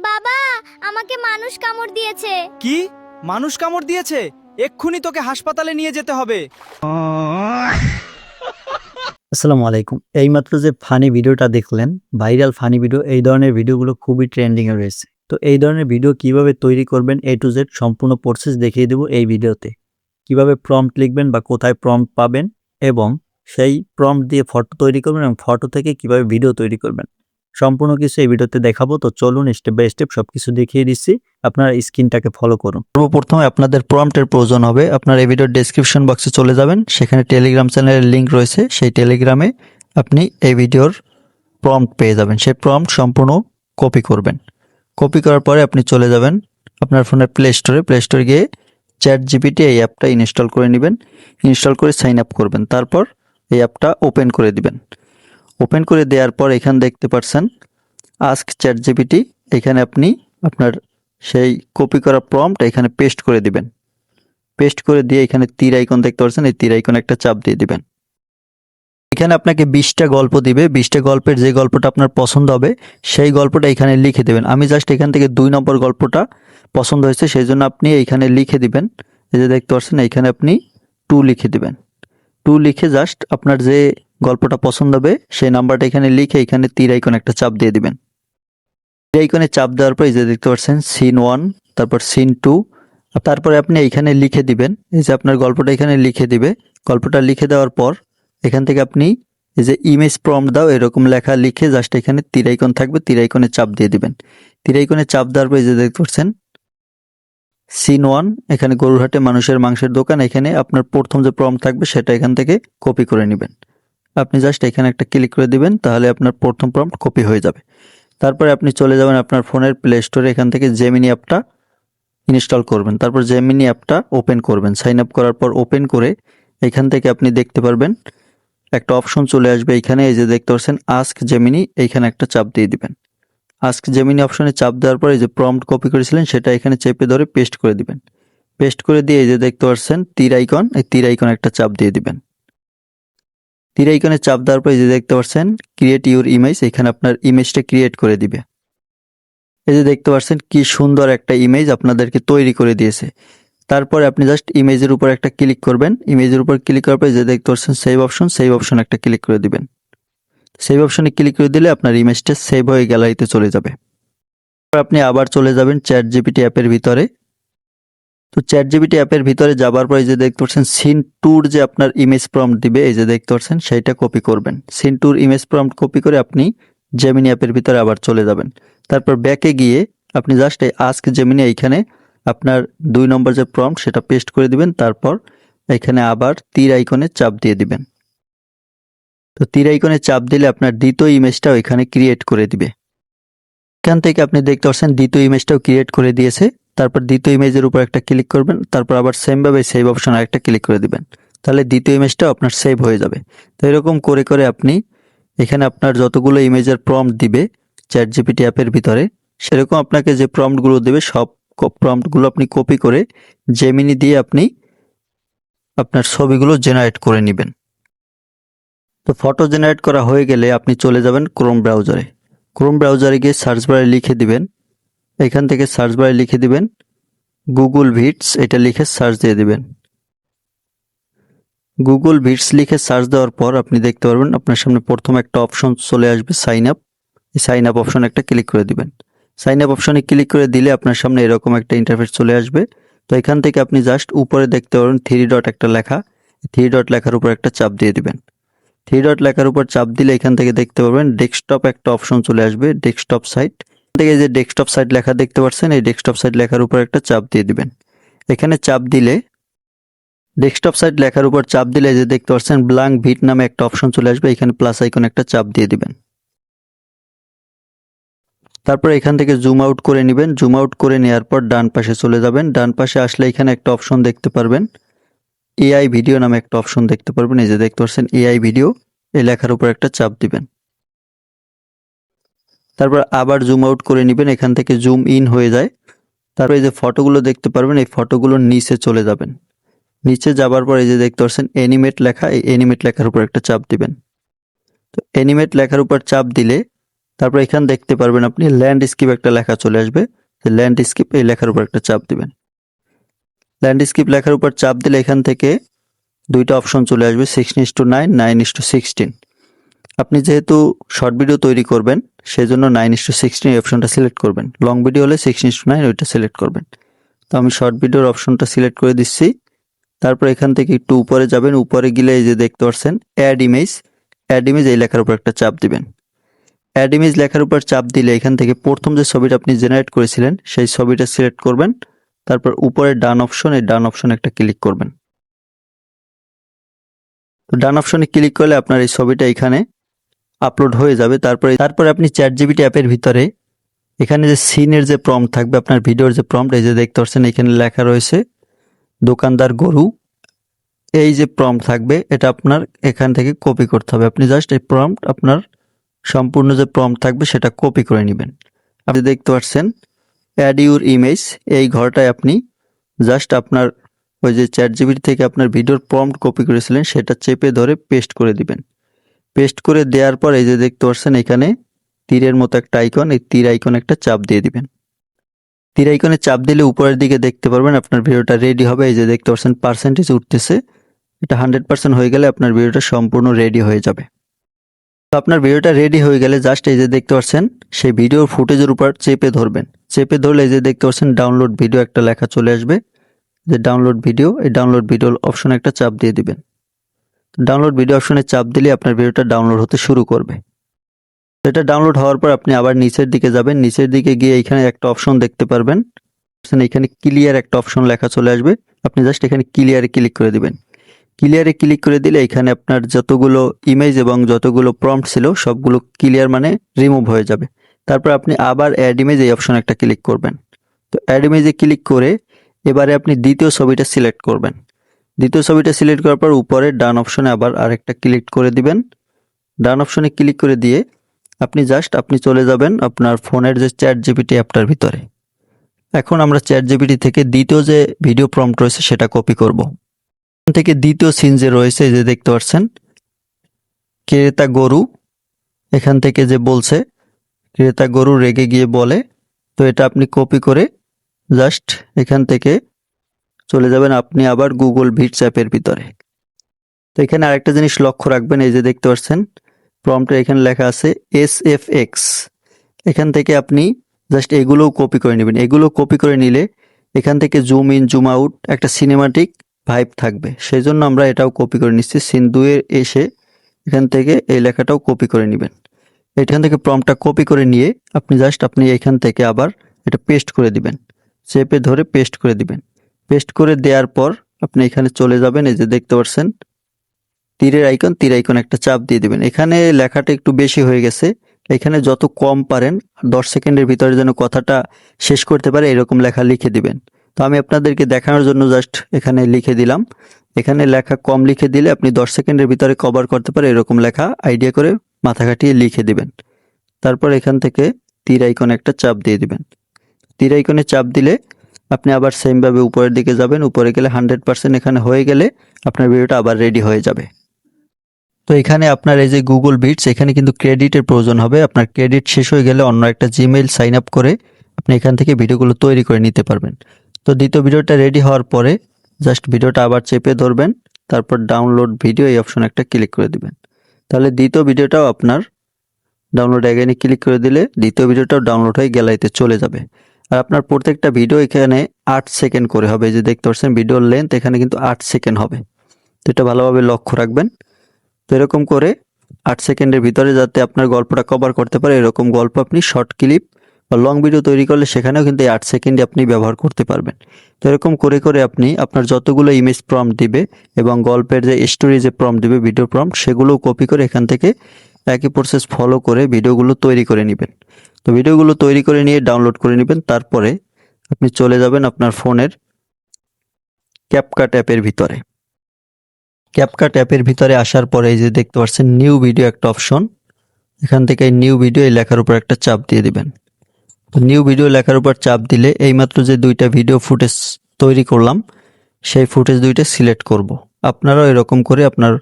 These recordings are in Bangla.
বাবা, আমাকে মানুষ কামড় দিয়েছে। কি? মানুষ কামড় দিয়েছে? এক্ষুনি তোকে হাসপাতালে নিয়ে যেতে হবে। আসসালামু আলাইকুম। এইমাত্র যে ফানি ভিডিওটা দেখলেন, ভাইরাল ফানি ভিডিও, এই ধরনের ভিডিওগুলো খুবই ট্রেন্ডিং এ রয়েছে। তো এই ধরনের ভিডিও কিভাবে তৈরি করবেন A to Z সম্পূর্ণ প্রসেস দেখিয়ে দেব এই ভিডিওতে। কিভাবে প্রম্পট লিখবেন বা কোথায় প্রম্পট পাবেন এবং সেই প্রম্পট দিয়ে ফটো তৈরি করবেন এবং ফটো থেকে কিভাবে ভিডিও তৈরি করবেন। সম্পূর্ণ কিছু এই ভিডিওতে দেখাবো। তো চলুন স্টেপ বাই স্টেপ সবকিছু দেখিয়ে দিচ্ছি। আপনারা স্ক্রিনটাকে ফলো করুন। সর্বপ্রথমে আপনাদের প্রম্পটের প্রয়োজন হবে। আপনারা এই ভিডিওর ডেসক্রিপশন বক্সে চলে যাবেন, সেখানে টেলিগ্রাম চ্যানেলের লিংক রয়েছে। সেই টেলিগ্রামে আপনি এই ভিডিওর প্রম্পট পেয়ে যাবেন। সেই প্রম্পট সম্পূর্ণ কপি করবেন। কপি করার পরে আপনি চলে যাবেন আপনার ফোনের প্লে স্টোরে গিয়ে ChatGPT এই অ্যাপটা ইনস্টল করে নেবেন। ইনস্টল করে সাইন আপ করবেন। তারপর এই অ্যাপটা ওপেন করে দিবেন। ওপেন করে দেওয়ার পর এখানে দেখতে পাচ্ছেন আস্ক ChatGPT। এখানে আপনি আপনার সেই কপি করা প্রম্পট এখানে পেস্ট করে দিবেন। পেস্ট করে দিয়ে এখানে তীর আইকন দেখতে পাচ্ছেন, এই তীর আইকনে একটা চাপ দিয়ে দিবেন। এখানে আপনাকে 20টা গল্প দিবে। 20টা গল্পের যে গল্পটা আপনার পছন্দ হবে সেই গল্পটা এখানে লিখে দেবেন। আমি জাস্ট এখান থেকে 2 নম্বর গল্পটা পছন্দ হয়েছে, সেই জন্য আপনি এইখানে লিখে দিবেন। এই যে দেখতে পাচ্ছেন এইখানে আপনি 2 লিখে দিবেন। 2 লিখে জাস্ট আপনার যে গল্পটা পছন্দ হবে সেই নাম্বারটা এখানে লিখে এখানে তীর আইকন একটা চাপ দিয়ে দিবেন। তীর আইকনে চাপ দেওয়ার পর এই যে দেখতে পাচ্ছেন সিন 1, তারপর সিন 2, তারপরে আপনি এইখানে লিখে দিবেন। এই যে আপনার গল্পটা এখানে লিখে দিবে। গল্পটা লিখে দেওয়ার পর এখান থেকে আপনি এই যে ইমেজ প্রম্পট দাও এরকম লেখা লিখে জাস্ট এখানে তীর আইকন থাকবে, তীর আইকনে চাপ দিয়ে দিবেন। তীর আইকনে চাপ দেওয়ার পর এই যে দেখতে পাচ্ছেন সিন 1, এখানে গরুরহাটে মানুষের মাংসের দোকান। এখানে আপনার প্রথম যে প্রম্পট থাকবে সেটা এখান থেকে কপি করে নেবেন। আপনি জাস্ট এখানে একটা ক্লিক করে দিবেন, তাহলে আপনার প্রথম প্রম্পট কপি হয়ে যাবে। তারপরে আপনি চলে যাবেন আপনার ফোনের প্লে স্টোরে, এখান থেকে জেমিনি অ্যাপটা ইনস্টল করবেন। তারপর জেমিনি অ্যাপটা ওপেন করবেন। সাইন আপ করার পর ওপেন করে এখান থেকে আপনি দেখতে পারবেন একটা অপশন চলে আসবে। এখানে এই যে দেখতে পাচ্ছেন আস্ক জেমিনি, এইখানে একটা চাপ দিয়ে দিবেন। আস্ক জেমিনি অপশনে চাপ দেওয়ার পর এই যে প্রম্পট কপি করেছিলেন সেটা এখানে চেপে ধরে পেস্ট করে দিবেন। পেস্ট করে দিয়ে এই যে দেখতে পাচ্ছেন তীর আইকন, এই তীর আইকন একটা চাপ দিয়ে দিবেন। তীর আইকনে চাপ দেওয়ার পর এই যে দেখতে পাচ্ছেন ক্রিয়েট ইউর ইমেজ, এখানে আপনার ইমেজটা ক্রিয়েট করে দিবে। এই যে দেখতে পাচ্ছেন কি সুন্দর একটা ইমেজ আপনাদেরকে তৈরি করে দিয়েছে। তারপরে আপনি জাস্ট ইমেজের উপর একটা ক্লিক করবেন। ইমেজের উপর ক্লিক করার পর যে দেখতে পাচ্ছেন সেভ অপশন একটা ক্লিক করে দিবেন। সেভ অপশনে ক্লিক করে দিলে আপনার ইমেজটা সেভ হয়ে গ্যালারিতে চলে যাবে। আপনি আবার চলে যাবেন ChatGPT অ্যাপের ভিতরে। তো ChatGPT অ্যাপের ভিতরে যাবার পর এই যে দেখতে পাচ্ছেন সিন 2 যে আপনার ইমেজ প্রম্পট দিবে, এই যে দেখতে পাচ্ছেন সেইটা কপি করবেন। সিন 2 ইমেজ প্রম্পট কপি করে আপনি জেমিনি অ্যাপের ভিতরে আবার চলে যাবেন। তারপর ব্যাকে গিয়ে আপনি জাস্ট এই আস্ক জেমিনি এইখানে আপনার 2 নম্বর যে প্রম্পট সেটা পেস্ট করে দিবেন। তারপর এখানে আবার তীর আইকনে চাপ দিয়ে দিবেন। তো তীর আইকনে চাপ দিলে আপনার দ্বিতীয় ইমেজটাও এখানে ক্রিয়েট করে দিবে। এখান থেকে আপনি দেখতে পাচ্ছেন দ্বিতীয় ইমেজটাও ক্রিয়েট করে দিয়েছে। তারপর দ্বিতীয় ইমেজের উপর একটা ক্লিক করবেন। তারপর আবার সেম ভাবে সেভ অপশন আরেকটা ক্লিক করে দিবেন। তাহলে দ্বিতীয় ইমেজটাও আপনার সেভ হয়ে যাবে। তো এরকম করে করে আপনি এখানে আপনার যতগুলো ইমেজের প্রম্পট দিবে ChatGPT অ্যাপের ভিতরে, সেরকম আপনাকে যে প্রম্পটগুলো দেবে সব প্রম্পটগুলো আপনি কপি করে জেমিনি দিয়ে আপনি আপনার ছবিগুলো জেনারেট করে নেবেন। তো ফটো জেনারেট করা হয়ে গেলে আপনি চলে যাবেন ক্রোম ব্রাউজারে। ক্রোম ব্রাউজারে গিয়ে সার্চ বারে লিখে দিবেন, এখান থেকে সার্চ বারে লিখে দিবেন গুগল ভিটস, এটা লিখে সার্চ দিয়ে দিবেন। গুগল ভিটস লিখে সার্চ দেওয়ার পর আপনি দেখতে পারবেন আপনার সামনে প্রথম একটা অপশন চলে আসবে সাইন আপ। এই সাইন আপ অপশন একটা ক্লিক করে দিবেন। সাইন আপ অপশনে ক্লিক করে দিলে আপনার সামনে এরকম একটা ইন্টারফেস চলে আসবে। তো এখান থেকে আপনি জাস্ট উপরে দেখতে পারবেন 3 ডট একটা লেখা, 3 ডট লেখার উপর একটা চাপ দিয়ে দিবেন। 3 ডট লেখার উপর চাপ দিলে এখান থেকে দেখতে পারবেন ডেস্কটপ একটা অপশন চলে আসবে, ডেস্কটপ সাইট থেকে যে ডেস্কটপ সাইট লেখা দেখতে পাচ্ছেন এই ডেস্কটপ সাইট লেখার উপর একটা চাপ দিয়ে দিবেন। এখানে চাপ দিলে ডেস্কটপ সাইট লেখার উপর চাপ দিলে যে দেখতে পাচ্ছেন ব্ল্যাঙ্ক ভিট নামে একটা অপশন চলে আসবে, এখানে প্লাস আইকন একটা চাপ দিয়ে দিবেন। তারপর এখান থেকে জুম আউট করে নেবেন। জুম আউট করে নেওয়ার পর ডান পাশে চলে যাবেন। ডান পাশে আসলে এখানে একটা অপশন দেখতে পারবেন AI ভিডিও নামে একটা অপশন দেখতে পারবেন। এই যে দেখতে পাচ্ছেন AI ভিডিও, এই লেখার উপর একটা চাপ দিবেন। তারপর আবার জুম আউট করে নেবেন, এখান থেকে জুম ইন হয়ে যায়। তারপর এই যে ফটোগুলো দেখতে পারবেন এই ফটোগুলোর নিচে চলে যাবেন। নিচে যাবার পর এই যে দেখতে পাচ্ছেন অ্যানিমেট লেখা, এই অ্যানিমেট লেখার উপর একটা চাপ দিবেন। তো অ্যানিমেট লেখার উপর চাপ দিলে তারপর এখানে দেখতে পারবেন আপনি ল্যান্ডস্কেপ একটা লেখা চলে আসবে। ল্যান্ডস্কেপ এই লেখার উপর একটা চাপ দিবেন। ল্যান্ডস্কেপ লেখার উপর চাপ দিলে এখান থেকে দুইটা অপশন চলে আসবে, 16:9, 9:16। আপনি যেহেতু শর্ট ভিডিও তৈরি করবেন সেই জন্য 9:16 এই অপশনটা সিলেক্ট করবেন। লং ভিডিও হলে 16:9 ওইটা সিলেক্ট করবেন। তো আমি শর্ট ভিডিওর অপশনটা সিলেক্ট করে দিচ্ছি। তারপর এখান থেকে একটু উপরে যাবেন, উপরে গেলে এই যে দেখতে পাচ্ছেন অ্যাড ইমেজ এই লেখার উপর একটা চাপ দিবেন। অ্যাড ইমেজ লেখার উপর চাপ দিলে এখান থেকে প্রথম যে ছবিটা আপনি জেনারেট করেছিলেন সেই ছবিটা সিলেক্ট করবেন। তারপর উপরে ডান অপশন, এই ডান অপশনে একটা ক্লিক করবেন। তো ডান অপশনে ক্লিক করলে আপনার এই ছবিটা এখানে আপলোড হয়ে যাবে। তারপরে আপনি চ্যাটজিপিটি অ্যাপের ভিতরে এখানে যে সিনের যে প্রম্পট থাকবে, আপনার ভিডিওর যে প্রম্পট, এই যে দেখতে পাচ্ছেন এখানে লেখা রয়েছে দোকানদার গরু। এই যে প্রম্পট থাকবে এটা আপনার এখান থেকে কপি করতে হবে। আপনি জাস্ট এই প্রম্পট আপনার সম্পূর্ণ যে প্রম্পট থাকবে সেটা কপি করে নেবেন। আপনি দেখতে পাচ্ছেন অ্যাড ইউর ইমেজ, এই ঘরটায় আপনি জাস্ট আপনার ওই যে চ্যাটজিপিটি থেকে আপনার ভিডিওর প্রম্পট কপি করেছিলেন সেটা চেপে ধরে পেস্ট করে দিবেন। পেস্ট করে দেওয়ার পর এই যে দেখতে পাচ্ছেন এখানে তীরের মতো একটা আইকন, এই তীর আইকন একটা চাপ দিয়ে দিবেন। তীর আইকনে চাপ দিলে উপরের দিকে দেখতে পারবেন আপনার ভিডিওটা রেডি হবে। এই যে দেখতে পাচ্ছেন পার্সেন্টেজ উঠতেছে, এটা 100% হয়ে গেলে আপনার ভিডিওটা সম্পূর্ণ রেডি হয়ে যাবে। তো আপনার ভিডিওটা রেডি হয়ে গেলে জাস্ট এই যে দেখতে পাচ্ছেন সেই ভিডিওর ফুটেজের উপর চেপে ধরবেন। চেপে ধরলে এই যে দেখতে পাচ্ছেন ডাউনলোড ভিডিও একটা লেখা চলে আসবে, যে ডাউনলোড ভিডিও, এই ডাউনলোড ভিডিও অপশনে একটা চাপ দিয়ে দিবেন। ডাউনলোড ভিডিও অপশনে চাপ দিলে আপনার ভিডিওটা ডাউনলোড হতে শুরু করবে। এটা ডাউনলোড হওয়ার পর আপনি আবার নিচের দিকে যাবেন, নিচের দিকে গিয়ে এখানে একটা অপশন দেখতে পারবেন, এখানে ক্লিয়ার একটা অপশন লেখা চলে আসবে। আপনি জাস্ট এখানে ক্লিয়ারে ক্লিক করে দিবেন। ক্লিয়ারে ক্লিক করে দিলে এখানে আপনার যতগুলো ইমেজ এবং যতগুলো প্রম্পট ছিল সবগুলো ক্লিয়ার মানে রিমুভ হয়ে যাবে। তারপর আপনি আবার অ্যাড ইমেজ এই অপশন একটা ক্লিক করবেন। তো অ্যাড ইমেজে ক্লিক করে এবারে আপনি দ্বিতীয় ছবিটা সিলেক্ট করবেন। দ্বিতীয় ছবিটা সিলেক্ট করার পর উপরে ডান অপশনে আবার আরেকটা ক্লিক করে দিবেন। ডান অপশনে ক্লিক করে দিয়ে আপনি চলে যাবেন আপনার ফোনের যে চ্যাটজিপিটি অ্যাপটার ভিতরে। এখন আমরা চ্যাটজিপিটি থেকে দ্বিতীয় যে ভিডিও প্রম্পট রয়েছে সেটা কপি করব। এখান থেকে দ্বিতীয় সিন যে রয়েছে যে দেখতে পাচ্ছেন ক্রেতা গরু, এখান থেকে যে বলছে ক্রেতা গরু রেগে গিয়ে বলে, তো এটা আপনি কপি করে জাস্ট এখান থেকে চলে যাবেন আপনি আবার গুগল ভিটস অ্যাপের ভিতরে। তো এখানে আরেকটা জিনিস লক্ষ্য রাখবেন, এই যে দেখতে পাচ্ছেন প্রম্পটে এখানে লেখা আছে SFX। এখান থেকে আপনি জাস্ট এগুলোও কপি করে নেবেন। এগুলো কপি করে নিলে এখান থেকে জুম ইন জুম আউট একটা সিনেমাটিক ভাইব থাকবে, সেই জন্য আমরা এটাও কপি করে নিচ্ছি। সিন 2 এসে এখান থেকে এই লেখাটাও কপি করে নেবেন। এখান থেকে প্রম্পটটা কপি করে নিয়ে আপনি এখান থেকে আবার এটা পেস্ট করে দিবেন, চেপে ধরে পেস্ট করে দিবেন। পেস্ট করে দেওয়ার পর আপনি এখানে চলে যাবেন, এই যে দেখতে পাচ্ছেন তীর আইকন একটা চাপ দিয়ে দিবেন। এখানে লেখাটা একটু বেশি হয়ে গেছে, এখানে যত কম পারেন 10 সেকেন্ডের ভিতরে যেন কথাটা শেষ করতে পারে এরকম লেখা লিখে দিবেন। তো আমি আপনাদেরকে দেখানোর জন্য জাস্ট এখানে লিখে দিলাম। এখানে লেখা কম লিখে দিলে আপনি 10 সেকেন্ডের ভিতরে কভার করতে পারে এরকম লেখা আইডিয়া করে মাথা খাটিয়ে লিখে দিবেন। তারপর এখান থেকে তীর আইকন একটা চাপ দিয়ে দিবেন। তীর আইকনে চাপ দিলে আপনি আবার সেমভাবে উপরের দিকে যাবেন, উপরে গেলে 100% এখানে হয়ে গেলে আপনার ভিডিওটা আবার রেডি হয়ে যাবে। তো এখানে আপনার এই যে গুগল ভিটস, এখানে কিন্তু ক্রেডিটের প্রয়োজন হবে। আপনার ক্রেডিট শেষ হয়ে গেলে অন্য একটা জিমেইল সাইন আপ করে আপনি এখান থেকে ভিডিওগুলো তৈরি করে নিতে পারবেন। তো দ্বিতীয় ভিডিওটা রেডি হওয়ার পরে জাস্ট ভিডিওটা আবার চেপে ধরবেন, তারপর ডাউনলোড ভিডিও এই অপশন একটা ক্লিক করে দিবেন। তাহলে দ্বিতীয় ভিডিওটাও আপনার ডাউনলোড এগেইনে ক্লিক করে দিলে দ্বিতীয় ভিডিওটাও ডাউনলোড হয়ে গ্যালারিতে চলে যাবে। আর আপনার প্রত্যেকটা ভিডিও এখানে 8 সেকেন্ড করে হবে, যে দেখতে পাচ্ছেন ভিডিওর লেন্থ এখানে কিন্তু 8 সেকেন্ড হবে। তো এটা ভালোভাবে লক্ষ্য রাখবেন। তো এরকম করে 8 সেকেন্ডের ভিতরে যাতে আপনার গল্পটা কভার করতে পারে এরকম গল্প আপনি শর্ট ক্লিপ বা লং ভিডিও তৈরি করলে সেখানেও কিন্তু এই 8 সেকেন্ডে আপনি ব্যবহার করতে পারবেন। তো এরকম করে করে আপনি আপনার যতগুলো ইমেজ প্রম্পট দিবে এবং গল্পের যে স্টোরি যে প্রম্পট দিবে ভিডিও প্রম্পট সেগুলো কপি করে এখান থেকে একই প্রসেস ফলো করে ভিডিওগুলো তৈরি করে নেবেন। তো ভিডিওগুলো তৈরি করে নিয়ে ডাউনলোড করে নেবেন। তারপরে আপনি চলে যাবেন আপনার ফোনের ক্যাপকাট অ্যাপের ভিতরে। ক্যাপকাট অ্যাপের ভিতরে আসার পরে এই যে দেখতে পাচ্ছেন নিউ ভিডিও একটা অপশন, এখান থেকে নিউ ভিডিও এই লেখার উপর একটা চাপ দিয়ে দিবেন। তো নিউ ভিডিও লেখার উপর চাপ দিলে এইমাত্র যে দুইটা ভিডিও ফুটেজ তৈরি করলাম সেই ফুটেজ দুইটা সিলেক্ট করব। আপনারাও এরকম করে আপনার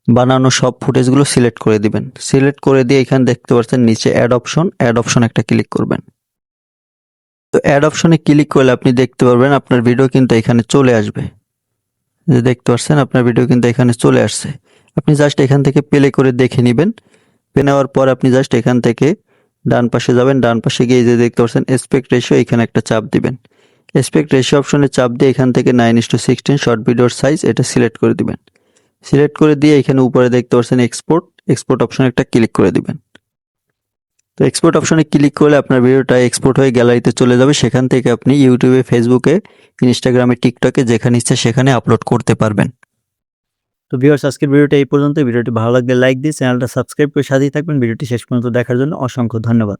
বানানো সব ফুটেজগুলো সিলেক্ট করে দিবেন। সিলেক্ট করে দিয়ে এখানে দেখতে পাচ্ছেন নিচে অ্যাড অপশন একটা ক্লিক করবেন। তো অ্যাড অপশনে ক্লিক করলে আপনি দেখতে পারবেন আপনার ভিডিও কিন্তু এখানে চলে আসবে। যে দেখতে পাচ্ছেন আপনার ভিডিও কিন্তু এখানে চলে আসছে। আপনি জাস্ট এখান থেকে প্লে করে দেখে নেবেন। প্লে নেওয়ার পর আপনি জাস্ট এখান থেকে ডান পাশে যাবেন। ডান পাশে গিয়ে যে দেখতে পাচ্ছেন এসপেক্ট রেশিও, এখানে একটা চাপ দিবেন। এসপেক্ট রেশিও অপশনে চাপ দিয়ে এখান থেকে 9:16 শর্ট ভিডিওর সাইজ এটা সিলেক্ট করে দিবেন। সিলেক্ট করে দিয়ে এখানে উপরে দেখতে পাচ্ছেন এক্সপোর্ট অপশনে একটা ক্লিক করে দিবেন। তো এক্সপোর্ট অপশনে ক্লিক করলে আপনার ভিডিওটা এক্সপোর্ট হয়ে গ্যালারিতে চলে যাবে। সেখান থেকে আপনি ইউটিউবে, ফেসবুকে, ইনস্টাগ্রামে, টিকটকে যেখানে ইচ্ছে সেখানে আপলোড করতে পারবেন। তো ভিউয়ার্স, আজকের ভিডিওটা এই পর্যন্ত। ভিডিওটি ভালো লাগলে লাইক দিয়ে চ্যানেলটা সাবস্ক্রাইব করে সাথেই থাকবেন। ভিডিওটি শেষ পর্যন্ত দেখার জন্য অসংখ্য ধন্যবাদ।